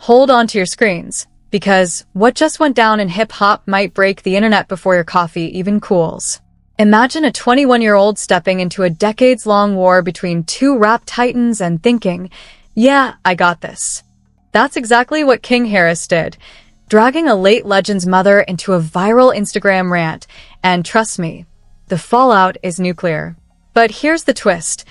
hold on to your screens, because what just went down in hip-hop might break the internet before your coffee even cools. Imagine a 21-year-old stepping into a decades-long war between two rap titans and thinking, yeah, I got this. That's exactly what King Harris did, dragging a late legend's mother into a viral Instagram rant, and trust me, the fallout is nuclear. But here's the twist.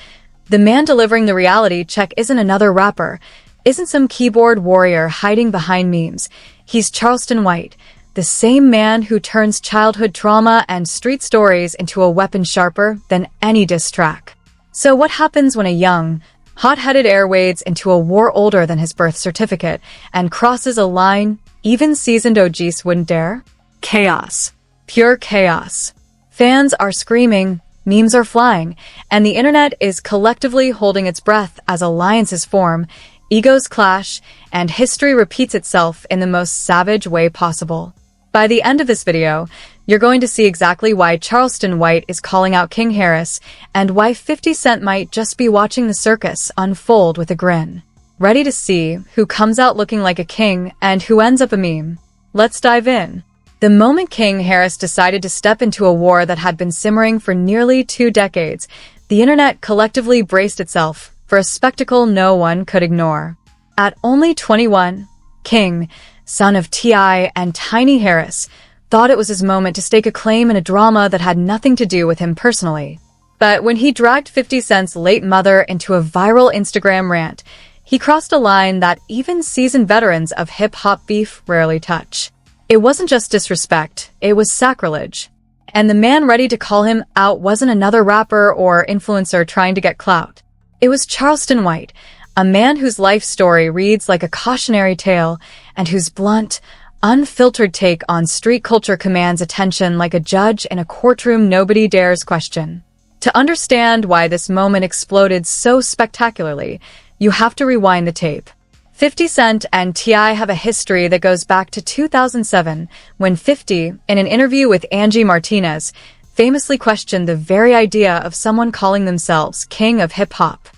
The man delivering the reality check isn't another rapper, isn't some keyboard warrior hiding behind memes. He's Charleston White, the same man who turns childhood trauma and street stories into a weapon sharper than any diss track. So what happens when a young, hot-headed heir wades into a war older than his birth certificate and crosses a line even seasoned OGs wouldn't dare? Chaos. Pure chaos. Fans are screaming, memes are flying, and the internet is collectively holding its breath as alliances form, egos clash, and history repeats itself in the most savage way possible. By the end of this video, you're going to see exactly why Charleston White is calling out King Harris and why 50 Cent might just be watching the circus unfold with a grin. Ready to see who comes out looking like a king and who ends up a meme? Let's dive in. The moment King Harris decided to step into a war that had been simmering for nearly 2 decades, the internet collectively braced itself for a spectacle no one could ignore. At only 21, King, son of T.I. and Tiny Harris, thought it was his moment to stake a claim in a drama that had nothing to do with him personally. But when he dragged 50 Cent's late mother into a viral Instagram rant, he crossed a line that even seasoned veterans of hip-hop beef rarely touch. It wasn't just disrespect, it was sacrilege. And the man ready to call him out wasn't another rapper or influencer trying to get clout. It was Charleston White, a man whose life story reads like a cautionary tale and whose blunt, unfiltered take on street culture commands attention like a judge in a courtroom nobody dares question. To understand why this moment exploded so spectacularly, you have to rewind the tape. 50 Cent and T.I. have a history that goes back to 2007, when 50, in an interview with Angie Martinez, famously questioned the very idea of someone calling themselves king of hip-hop.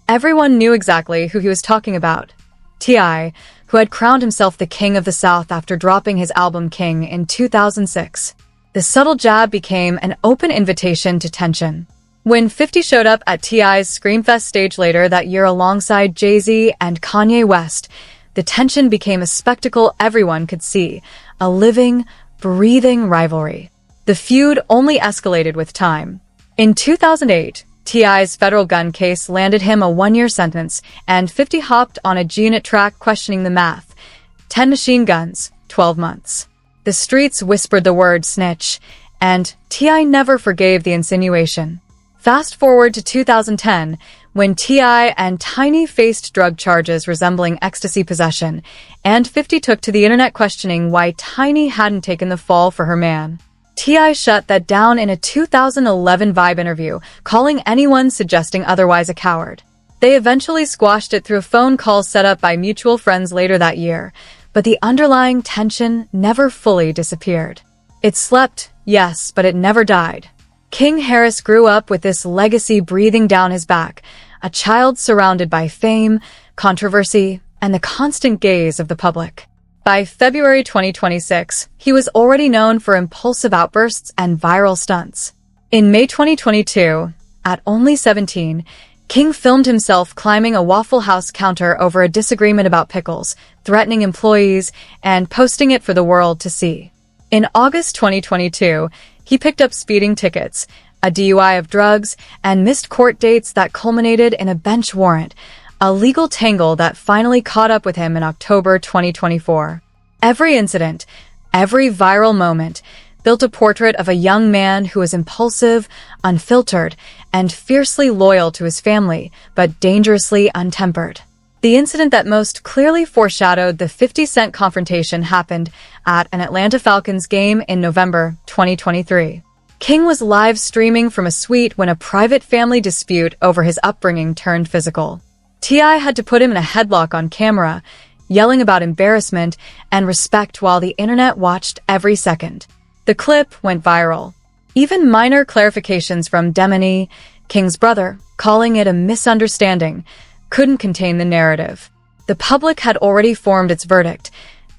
Everyone knew exactly who he was talking about. T.I., who had crowned himself the king of the South after dropping his album King in 2006. The subtle jab became an open invitation to tension. When 50 showed up at T.I.'s Screamfest stage later that year alongside Jay-Z and Kanye West, the tension became a spectacle everyone could see, a living, breathing rivalry. The feud only escalated with time. In 2008, T.I.'s federal gun case landed him a 1-year sentence, and 50 hopped on a G-Unit track questioning the math. 10 machine guns, 12 months. The streets whispered the word snitch, and T.I. never forgave the insinuation. Fast forward to 2010, when T.I. and Tiny faced drug charges resembling ecstasy possession, and 50 took to the internet questioning why Tiny hadn't taken the fall for her man. T.I. shut that down in a 2011 Vibe interview, calling anyone suggesting otherwise a coward. They eventually squashed it through a phone call set up by mutual friends later that year, but the underlying tension never fully disappeared. It slept, yes, but it never died. King Harris grew up with this legacy breathing down his back, a child surrounded by fame, controversy, and the constant gaze of the public. By February 2026, he was already known for impulsive outbursts and viral stunts. In May 2022, at only 17, King filmed himself climbing a Waffle House counter over a disagreement about pickles, threatening employees, and posting it for the world to see. In August 2022, he picked up speeding tickets, a DUI of drugs, and missed court dates that culminated in a bench warrant, a legal tangle that finally caught up with him in October 2024. Every incident, every viral moment, built a portrait of a young man who was impulsive, unfiltered, and fiercely loyal to his family, but dangerously untempered. The incident that most clearly foreshadowed the 50 Cent confrontation happened at an Atlanta Falcons game in November 2023. King was live streaming from a suite when a private family dispute over his upbringing turned physical. T.I. had to put him in a headlock on camera, yelling about embarrassment and respect while the internet watched every second. The clip went viral. Even minor clarifications from Demony, King's brother, calling it a misunderstanding, couldn't contain the narrative. The public had already formed its verdict.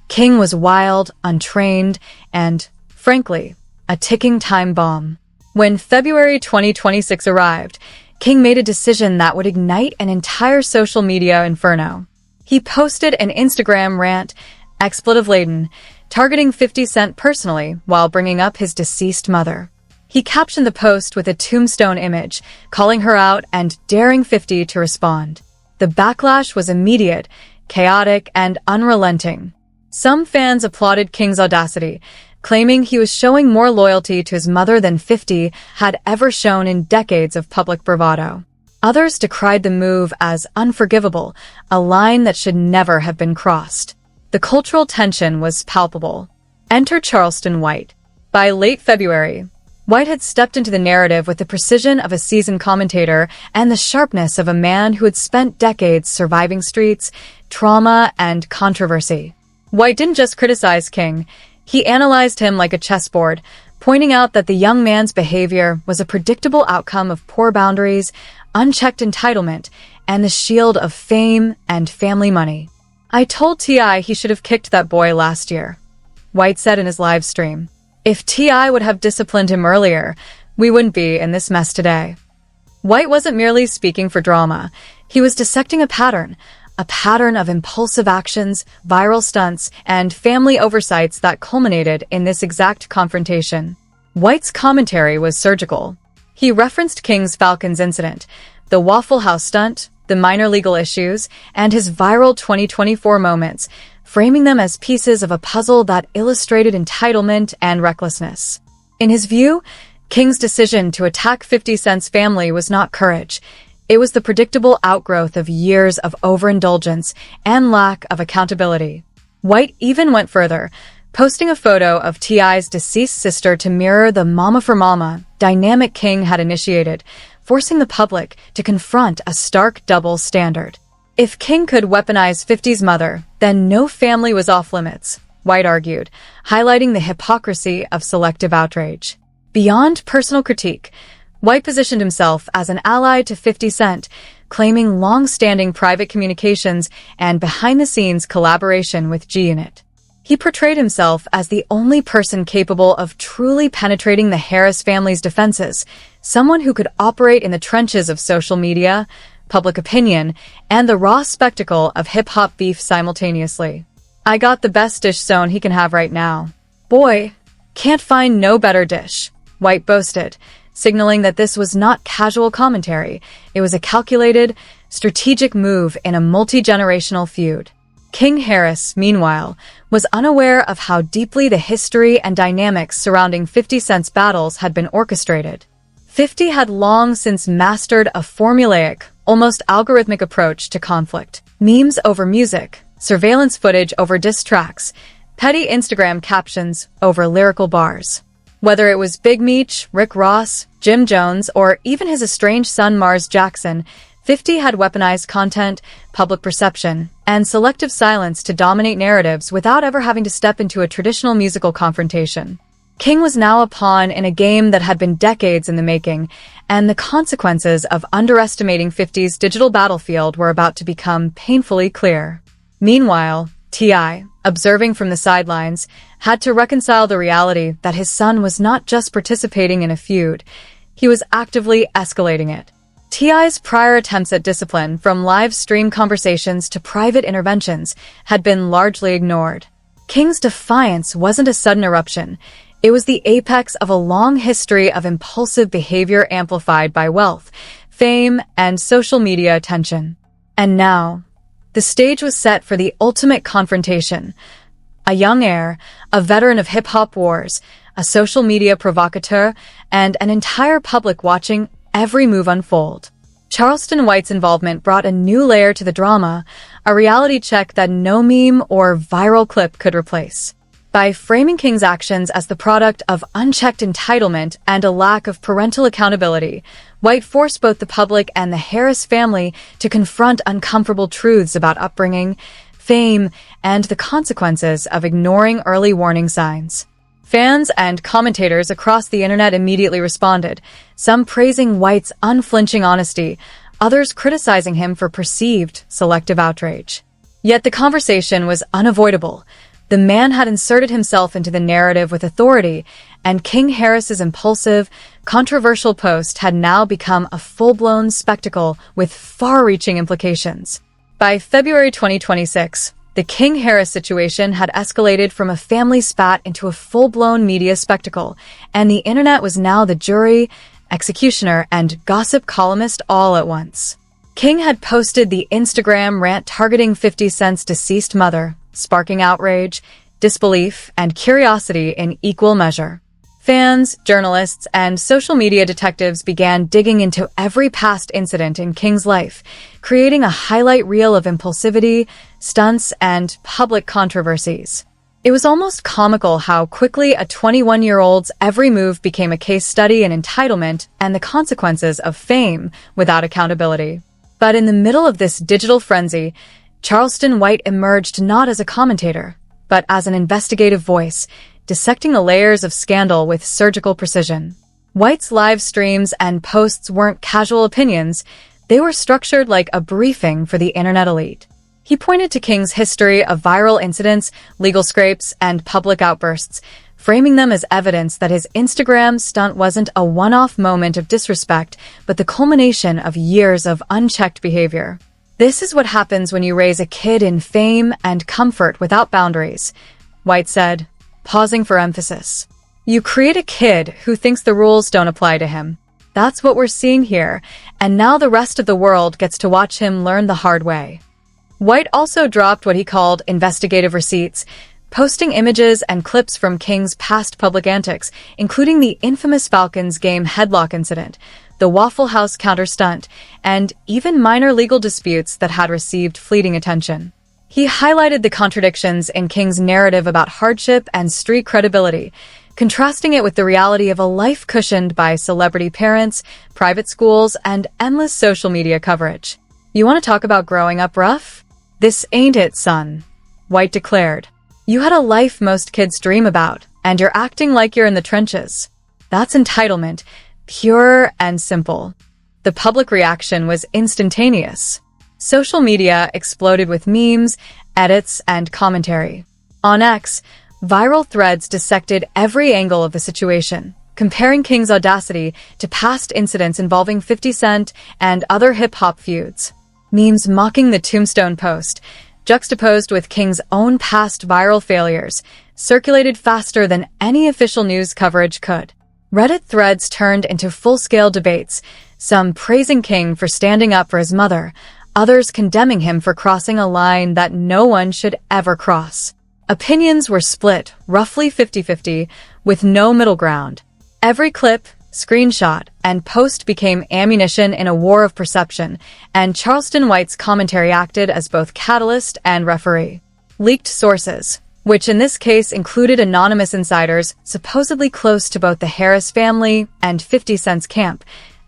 King was wild, untrained, and, frankly, a ticking time bomb. When February 2026 arrived, King made a decision that would ignite an entire social media inferno. He posted an Instagram rant, expletive-laden, targeting 50 Cent personally while bringing up his deceased mother. He captioned the post with a tombstone image, calling her out and daring 50 to respond. The backlash was immediate, chaotic, and unrelenting. Some fans applauded King's audacity, claiming he was showing more loyalty to his mother than 50 had ever shown in decades of public bravado. Others decried the move as unforgivable, a line that should never have been crossed. The cultural tension was palpable. Enter Charleston White. By late February, White had stepped into the narrative with the precision of a seasoned commentator and the sharpness of a man who had spent decades surviving streets, trauma, and controversy. White didn't just criticize King, he analyzed him like a chessboard, pointing out that the young man's behavior was a predictable outcome of poor boundaries, unchecked entitlement, and the shield of fame and family money. "I told T.I. he should have kicked that boy last year," White said in his live stream. "If T.I. would have disciplined him earlier, we wouldn't be in this mess today." White wasn't merely speaking for drama. He was dissecting a pattern of impulsive actions, viral stunts, and family oversights that culminated in this exact confrontation. White's commentary was surgical. He referenced King's Falcons incident, the Waffle House stunt, the minor legal issues, and his viral 2024 moments, framing them as pieces of a puzzle that illustrated entitlement and recklessness. In his view, King's decision to attack 50 Cent's family was not courage. It was the predictable outgrowth of years of overindulgence and lack of accountability. White even went further, posting a photo of T.I.'s deceased sister to mirror the mama for mama dynamic King had initiated, forcing the public to confront a stark double standard. If King could weaponize 50's mother, then no family was off limits, White argued, highlighting the hypocrisy of selective outrage. Beyond personal critique, White positioned himself as an ally to 50 Cent, claiming long-standing private communications and behind-the-scenes collaboration with G-Unit. He portrayed himself as the only person capable of truly penetrating the Harris family's defenses, someone who could operate in the trenches of social media, public opinion, and the raw spectacle of hip-hop beef simultaneously. "I got the best dish zone he can have right now. Boy, can't find no better dish," White boasted, signaling that this was not casual commentary. It was a calculated, strategic move in a multi-generational feud. King Harris, meanwhile, was unaware of how deeply the history and dynamics surrounding 50 Cent's battles had been orchestrated. 50 had long since mastered a formulaic, almost algorithmic approach to conflict. Memes over music, surveillance footage over diss tracks, petty Instagram captions over lyrical bars. Whether it was Big Meech, Rick Ross, Jim Jones, or even his estranged son Mars Jackson, 50 had weaponized content, public perception, and selective silence to dominate narratives without ever having to step into a traditional musical confrontation. King was now a pawn in a game that had been decades in the making, and the consequences of underestimating 50's digital battlefield were about to become painfully clear. Meanwhile, T.I., observing from the sidelines, had to reconcile the reality that his son was not just participating in a feud, he was actively escalating it. T.I.'s prior attempts at discipline, from live stream conversations to private interventions, had been largely ignored. King's defiance wasn't a sudden eruption. It was the apex of a long history of impulsive behavior amplified by wealth, fame, and social media attention. And now, the stage was set for the ultimate confrontation. A young heir, a veteran of hip-hop wars, a social media provocateur, and an entire public watching every move unfold. Charleston White's involvement brought a new layer to the drama, a reality check that no meme or viral clip could replace. By framing King's actions as the product of unchecked entitlement and a lack of parental accountability, White forced both the public and the Harris family to confront uncomfortable truths about upbringing, fame, and the consequences of ignoring early warning signs. Fans and commentators across the internet immediately responded, some praising White's unflinching honesty, others criticizing him for perceived selective outrage. Yet the conversation was unavoidable. The man had inserted himself into the narrative with authority, and King Harris's impulsive, controversial post had now become a full-blown spectacle with far-reaching implications. By February 2026, the King Harris situation had escalated from a family spat into a full-blown media spectacle, and the internet was now the jury, executioner, and gossip columnist all at once. King had posted the Instagram rant targeting 50 Cent's deceased mother, sparking outrage, disbelief, and curiosity in equal measure. Fans, journalists, and social media detectives began digging into every past incident in King's life, creating a highlight reel of impulsivity, stunts, and public controversies. It was almost comical how quickly a 21-year-old's every move became a case study in entitlement and the consequences of fame without accountability. But in the middle of this digital frenzy, Charleston White emerged not as a commentator, but as an investigative voice, dissecting the layers of scandal with surgical precision. White's live streams and posts weren't casual opinions, they were structured like a briefing for the internet elite. He pointed to King's history of viral incidents, legal scrapes, and public outbursts, framing them as evidence that his Instagram stunt wasn't a one-off moment of disrespect, but the culmination of years of unchecked behavior. "This is what happens when you raise a kid in fame and comfort without boundaries," White said, pausing for emphasis. "You create a kid who thinks the rules don't apply to him. That's what we're seeing here, and now the rest of the world gets to watch him learn the hard way." White also dropped what he called investigative receipts, posting images and clips from King's past public antics, including the infamous Falcons game headlock incident, the Waffle House counter stunt, and even minor legal disputes that had received fleeting attention. He highlighted the contradictions in King's narrative about hardship and street credibility, contrasting it with the reality of a life cushioned by celebrity parents, private schools, and endless social media coverage. "You want to talk about growing up rough? This ain't it, son," White declared. "You had a life most kids dream about, and you're acting like you're in the trenches. That's entitlement, pure and simple." The public reaction was instantaneous. Social media exploded with memes, edits, and commentary. On X, viral threads dissected every angle of the situation, comparing King's audacity to past incidents involving 50 Cent and other hip-hop feuds. Memes mocking the tombstone post, juxtaposed with King's own past viral failures, circulated faster than any official news coverage could. Reddit threads turned into full-scale debates, some praising King for standing up for his mother, others condemning him for crossing a line that no one should ever cross. Opinions were split, roughly 50-50, with no middle ground. Every clip, screenshot, and post became ammunition in a war of perception, and Charleston White's commentary acted as both catalyst and referee. Leaked sources, which in this case included anonymous insiders supposedly close to both the Harris family and 50 Cent's camp,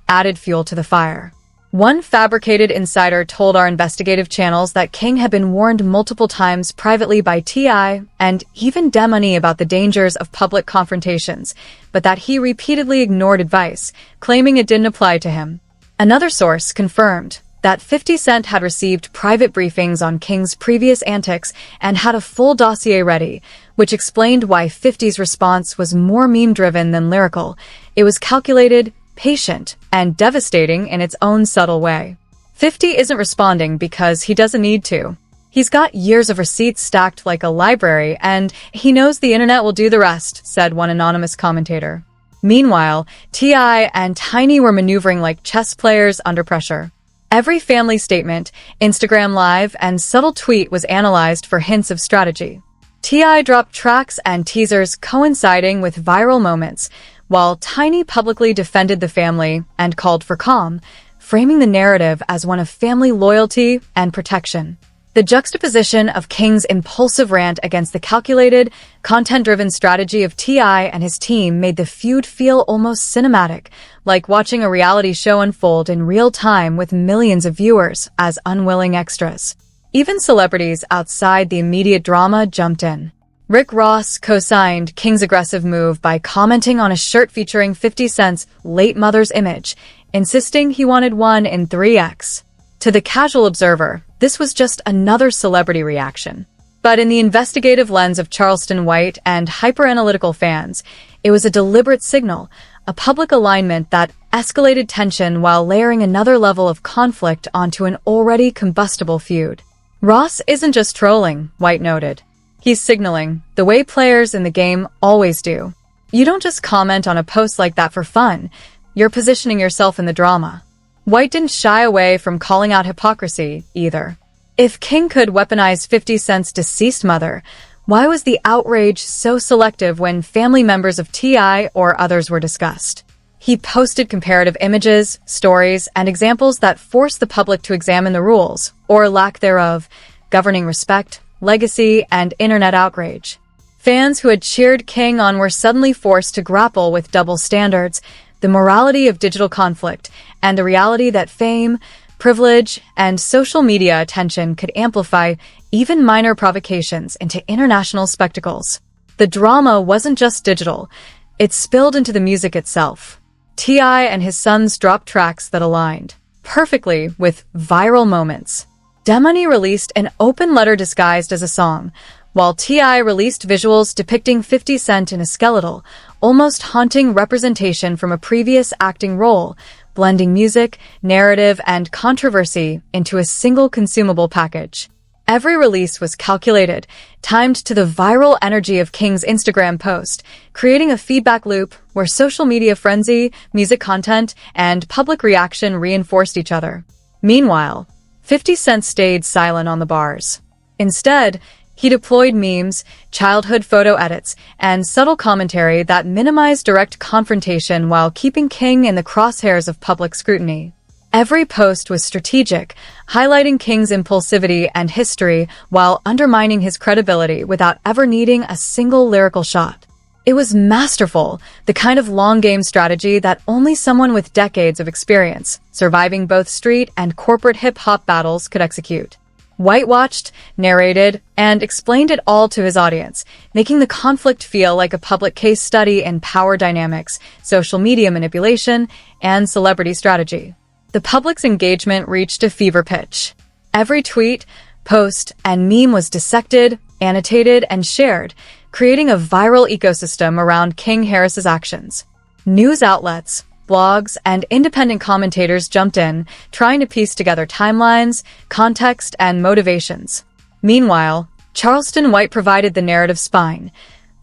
added fuel to the fire. One fabricated insider told our investigative channels that King had been warned multiple times privately by T.I. and even D-Money about the dangers of public confrontations, but that he repeatedly ignored advice, claiming it didn't apply to him. Another source confirmed that 50 Cent had received private briefings on King's previous antics and had a full dossier ready, which explained why 50's response was more meme-driven than lyrical. It was calculated, patient, and devastating in its own subtle way. 50 isn't responding because he doesn't need to. He's got years of receipts stacked like a library, and he knows the internet will do the rest, said one anonymous commentator. Meanwhile, T.I. and Tiny were maneuvering like chess players under pressure. Every family statement, Instagram Live, and subtle tweet was analyzed for hints of strategy. T.I. dropped tracks and teasers coinciding with viral moments, while Tiny publicly defended the family and called for calm, framing the narrative as one of family loyalty and protection. The juxtaposition of King's impulsive rant against the calculated, content-driven strategy of T.I. and his team made the feud feel almost cinematic, like watching a reality show unfold in real time with millions of viewers as unwilling extras. Even celebrities outside the immediate drama jumped in. Rick Ross co-signed King's aggressive move by commenting on a shirt featuring 50 Cent's late mother's image, insisting he wanted one in 3X. To the casual observer, this was just another celebrity reaction. But in the investigative lens of Charleston White and hyper-analytical fans, it was a deliberate signal, a public alignment that escalated tension while layering another level of conflict onto an already combustible feud. Ross isn't just trolling, White noted. He's signaling, the way players in the game always do. You don't just comment on a post like that for fun, you're positioning yourself in the drama. White didn't shy away from calling out hypocrisy, either. If King could weaponize 50 Cent's deceased mother, why was the outrage so selective when family members of T.I. or others were discussed? He posted comparative images, stories, and examples that forced the public to examine the rules, or lack thereof, governing respect, legacy, and internet outrage. Fans who had cheered King on were suddenly forced to grapple with double standards, the morality of digital conflict, and the reality that fame, privilege, and social media attention could amplify even minor provocations into international spectacles. The drama wasn't just digital, it spilled into the music itself. T.I. and his sons dropped tracks that aligned perfectly with viral moments. Demoney released an open letter disguised as a song, while T.I. released visuals depicting 50 Cent in a skeletal, almost haunting representation from a previous acting role, blending music, narrative, and controversy into a single consumable package. Every release was calculated, timed to the viral energy of King's Instagram post, creating a feedback loop where social media frenzy, music content, and public reaction reinforced each other. Meanwhile, 50 Cent stayed silent on the bars. Instead, he deployed memes, childhood photo edits, and subtle commentary that minimized direct confrontation while keeping King in the crosshairs of public scrutiny. Every post was strategic, highlighting King's impulsivity and history while undermining his credibility without ever needing a single lyrical shot. It was masterful, the kind of long-game strategy that only someone with decades of experience, surviving both street and corporate hip-hop battles, could execute. White watched, narrated, and explained it all to his audience, making the conflict feel like a public case study in power dynamics, social media manipulation, and celebrity strategy. The public's engagement reached a fever pitch. Every tweet, post, and meme was dissected, annotated, and shared, creating a viral ecosystem around King Harris's actions. News outlets, blogs, and independent commentators jumped in, trying to piece together timelines, context, and motivations. Meanwhile, Charleston White provided the narrative spine,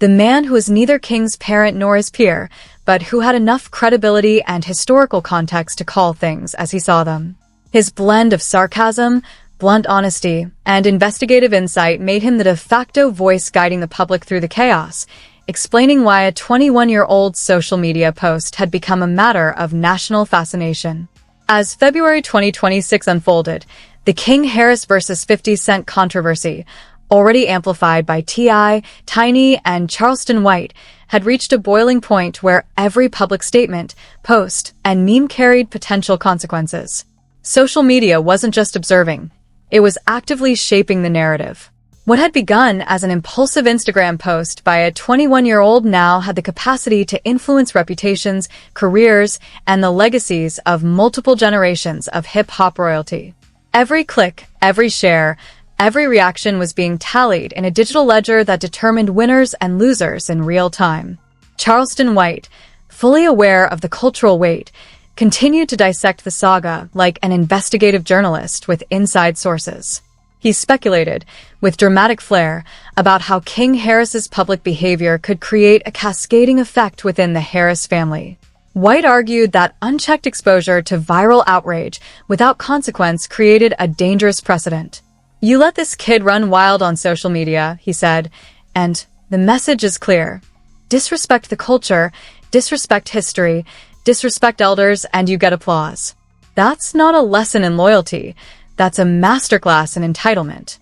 the man who was neither King's parent nor his peer, but who had enough credibility and historical context to call things as he saw them. His blend of sarcasm, blunt honesty, and investigative insight made him the de facto voice guiding the public through the chaos, explaining why a 21-year-old social media post had become a matter of national fascination. As February 2026 unfolded, the King Harris vs. 50 Cent controversy, already amplified by T.I., Tiny, and Charleston White, had reached a boiling point where every public statement, post, and meme carried potential consequences. Social media wasn't just observing, it was actively shaping the narrative. What had begun as an impulsive Instagram post by a 21-year-old now had the capacity to influence reputations, careers, and the legacies of multiple generations of hip-hop royalty. Every click, every share, every reaction was being tallied in a digital ledger that determined winners and losers in real time. Charleston White, fully aware of the cultural weight, continued to dissect the saga like an investigative journalist with inside sources. He speculated, with dramatic flair, about how King Harris's public behavior could create a cascading effect within the Harris family. White argued that unchecked exposure to viral outrage without consequence created a dangerous precedent. "You let this kid run wild on social media," he said, "and the message is clear. Disrespect the culture, disrespect history, disrespect elders, and you get applause. That's not a lesson in loyalty. That's a masterclass in entitlement."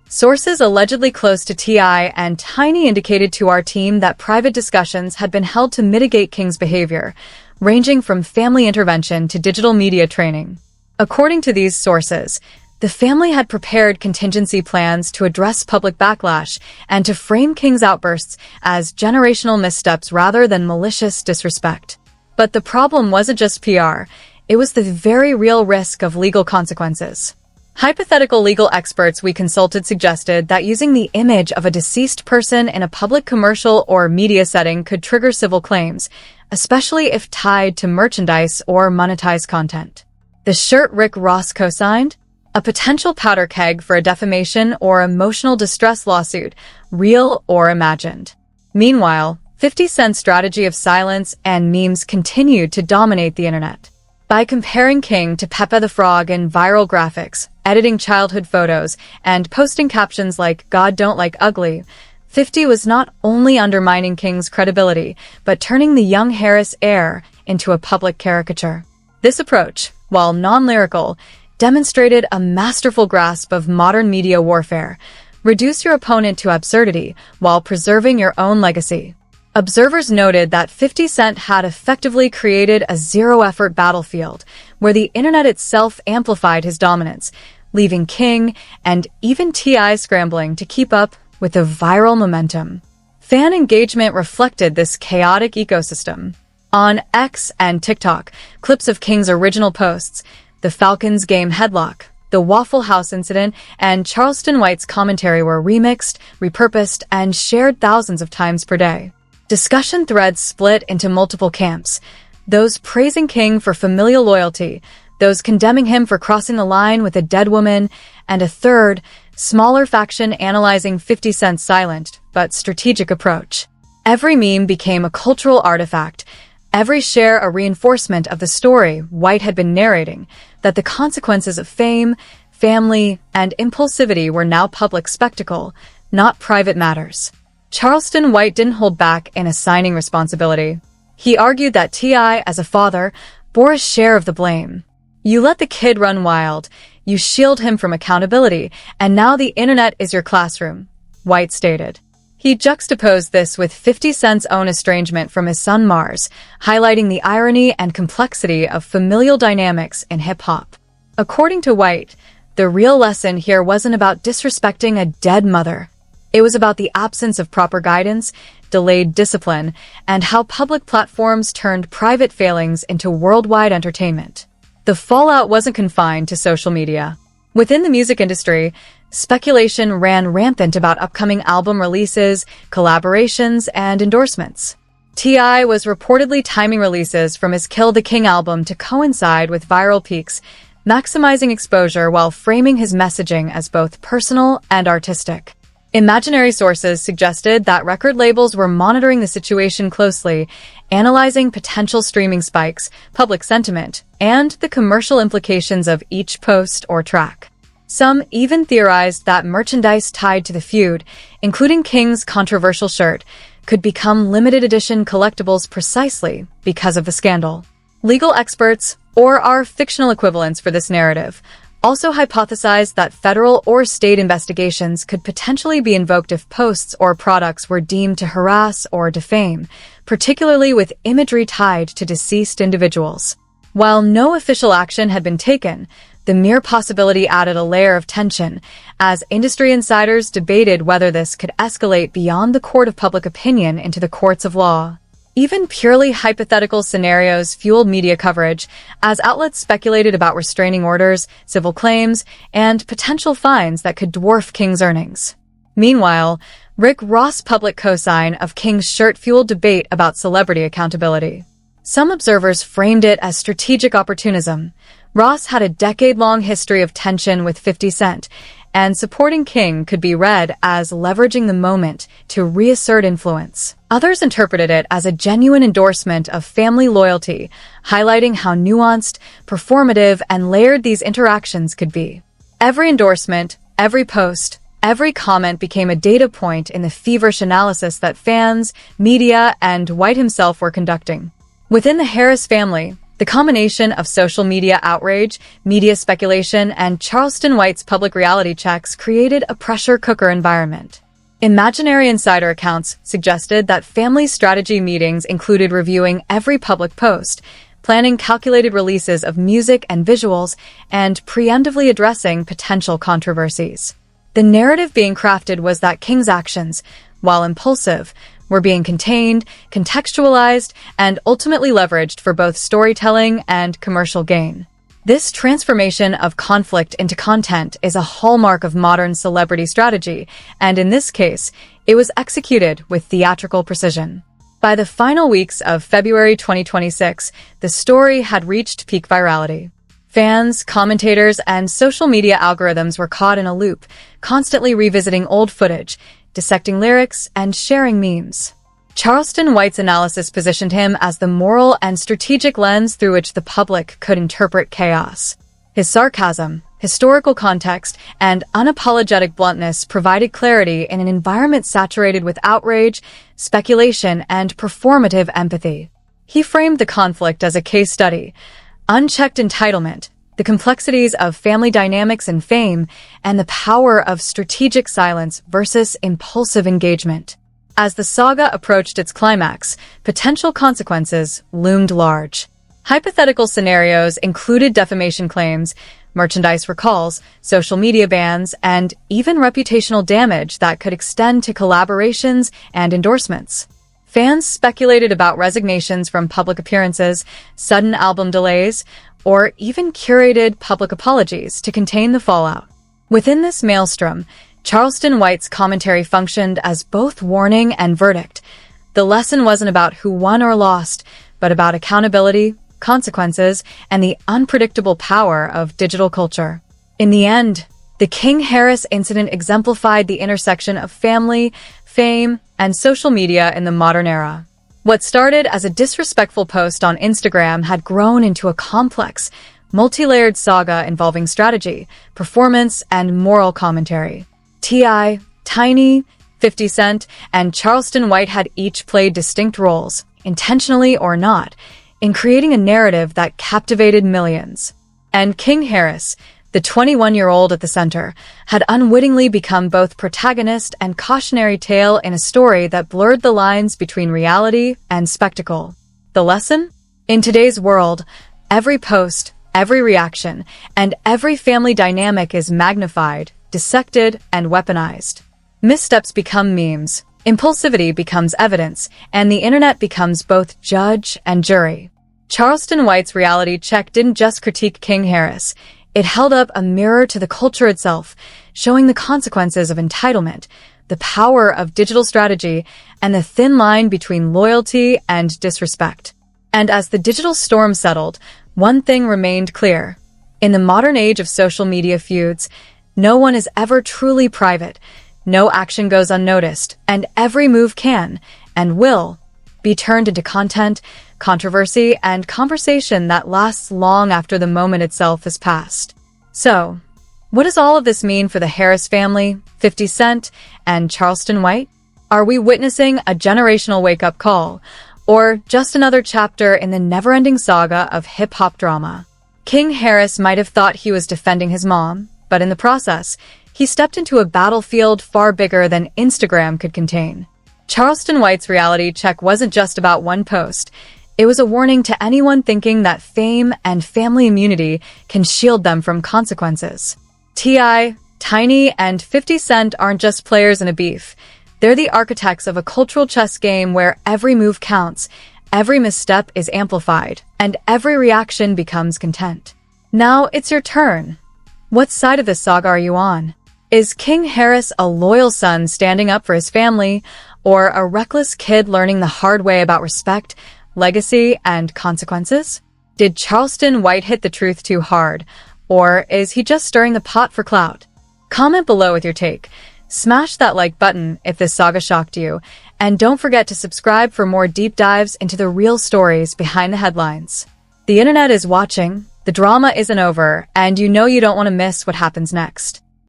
Sources allegedly close to T.I. and Tiny indicated to our team that private discussions had been held to mitigate King's behavior, ranging from family intervention to digital media training. According to these sources, the family had prepared contingency plans to address public backlash and to frame King's outbursts as generational missteps rather than malicious disrespect. But the problem wasn't just PR. it was the very real risk of legal consequences. Hypothetical legal experts we consulted suggested that using the image of a deceased person in a public commercial or media setting could trigger civil claims, especially if tied to merchandise or monetized content. The shirt Rick Ross co-signed? A potential powder keg for a defamation or emotional distress lawsuit, real or imagined. Meanwhile, 50 Cent's strategy of silence and memes continued to dominate the internet. By comparing King to Pepe the Frog in viral graphics, editing childhood photos, and posting captions like "God don't like ugly," 50 was not only undermining King's credibility, but turning the young Harris heir into a public caricature. This approach, while non-lyrical, demonstrated a masterful grasp of modern media warfare. Reduce your opponent to absurdity while preserving your own legacy. Observers noted that 50 Cent had effectively created a zero-effort battlefield where the internet itself amplified his dominance, leaving King and even T.I. scrambling to keep up with the viral momentum. Fan engagement reflected this chaotic ecosystem. On X and TikTok, clips of King's original posts, the Falcons game headlock, the Waffle House incident, and Charleston White's commentary were remixed, repurposed, and shared thousands of times per day. Discussion threads split into multiple camps, those praising King for familial loyalty, those condemning him for crossing the line with a dead woman, and a third, smaller faction analyzing 50 Cent's silent but strategic approach. Every meme became a cultural artifact, every share a reinforcement of the story White had been narrating, that the consequences of fame, family, and impulsivity were now public spectacle, not private matters. Charleston White didn't hold back in assigning responsibility. He argued that T.I., as a father, bore a share of the blame. You let the kid run wild, you shield him from accountability, and now the internet is your classroom, White stated. He juxtaposed this with 50 Cent's own estrangement from his son Mars, highlighting the irony and complexity of familial dynamics in hip-hop. According to White, the real lesson here wasn't about disrespecting a dead mother. It was about the absence of proper guidance, delayed discipline, and how public platforms turned private failings into worldwide entertainment. The fallout wasn't confined to social media. Within the music industry, speculation ran rampant about upcoming album releases, collaborations, and endorsements. T.I. was reportedly timing releases from his Kill the King album to coincide with viral peaks, maximizing exposure while framing his messaging as both personal and artistic. Imaginary sources suggested that record labels were monitoring the situation closely, analyzing potential streaming spikes, public sentiment, and the commercial implications of each post or track. Some even theorized that merchandise tied to the feud, including King's controversial shirt, could become limited edition collectibles precisely because of the scandal. Legal experts, or our fictional equivalents for this narrative, also hypothesized that federal or state investigations could potentially be invoked if posts or products were deemed to harass or defame, particularly with imagery tied to deceased individuals. While no official action had been taken, the mere possibility added a layer of tension, as industry insiders debated whether this could escalate beyond the court of public opinion into the courts of law. Even purely hypothetical scenarios fueled media coverage, as outlets speculated about restraining orders, civil claims, and potential fines that could dwarf King's earnings. Meanwhile, Rick Ross' public cosign of King's shirt fueled debate about celebrity accountability. Some observers framed it as strategic opportunism. Ross had a decade-long history of tension with 50 Cent, and supporting King could be read as leveraging the moment to reassert influence. Others interpreted it as a genuine endorsement of family loyalty, highlighting how nuanced, performative, and layered these interactions could be. Every endorsement, every post, every comment became a data point in the feverish analysis that fans, media, and White himself were conducting. Within the Harris family, the combination of social media outrage, media speculation, and Charleston White's public reality checks created a pressure cooker environment. Imaginary insider accounts suggested that family strategy meetings included reviewing every public post, planning calculated releases of music and visuals, and preemptively addressing potential controversies. The narrative being crafted was that King's actions, while impulsive, were being contained, contextualized, and ultimately leveraged for both storytelling and commercial gain. This transformation of conflict into content is a hallmark of modern celebrity strategy, and in this case, it was executed with theatrical precision. By the final weeks of February 2026, the story had reached peak virality. Fans, commentators, and social media algorithms were caught in a loop, constantly revisiting old footage, dissecting lyrics, and sharing memes. Charleston White's analysis positioned him as the moral and strategic lens through which the public could interpret chaos. His sarcasm, historical context, and unapologetic bluntness provided clarity in an environment saturated with outrage, speculation, and performative empathy. He framed the conflict as a case study: unchecked entitlement, the complexities of family dynamics and fame, and the power of strategic silence versus impulsive engagement. As the saga approached its climax, potential consequences loomed large. Hypothetical scenarios included defamation claims, merchandise recalls, social media bans, and even reputational damage that could extend to collaborations and endorsements. Fans speculated about resignations from public appearances, sudden album delays, or even curated public apologies to contain the fallout. Within this maelstrom, Charleston White's commentary functioned as both warning and verdict. The lesson wasn't about who won or lost, but about accountability, consequences, and the unpredictable power of digital culture. In the end, the King-Harris incident exemplified the intersection of family, fame, and social media in the modern era. What started as a disrespectful post on Instagram had grown into a complex, multi-layered saga involving strategy, performance, and moral commentary. T.I., Tiny, 50 Cent, and Charleston White had each played distinct roles, intentionally or not, in creating a narrative that captivated millions. And King-Harris, the 21-year-old at the center, had unwittingly become both protagonist and cautionary tale in a story that blurred the lines between reality and spectacle. The lesson? In today's world, every post, every reaction, and every family dynamic is magnified, dissected, and weaponized. Missteps become memes, impulsivity becomes evidence, and the internet becomes both judge and jury. Charleston White's reality check didn't just critique King-Harris. It held up a mirror to the culture itself, showing the consequences of entitlement, the power of digital strategy, and the thin line between loyalty and disrespect. And as the digital storm settled, one thing remained clear. In the modern age of social media feuds, no one is ever truly private, no action goes unnoticed, and every move can, and will, be turned into content, controversy, and conversation that lasts long after the moment itself has passed. So, what does all of this mean for the Harris family, 50 Cent, and Charleston White? Are we witnessing a generational wake-up call, or just another chapter in the never-ending saga of hip-hop drama? King-Harris might have thought he was defending his mom, but in the process, he stepped into a battlefield far bigger than Instagram could contain. Charleston White's reality check wasn't just about one post. It was a warning to anyone thinking that fame and family immunity can shield them from consequences. T.I., Tiny, and 50 Cent aren't just players in a beef. They're the architects of a cultural chess game where every move counts, every misstep is amplified, and every reaction becomes content. Now it's your turn. What side of this saga are you on? Is King-Harris a loyal son standing up for his family, or a reckless kid learning the hard way about respect, legacy, and consequences? Did Charleston White hit the truth too hard, or is he just stirring the pot for clout? Comment below with your take. Smash that like button if this saga shocked you, and don't forget to subscribe for more deep dives into the real stories behind the headlines. The internet is watching, the drama isn't over, and you know you don't want to miss what happens next.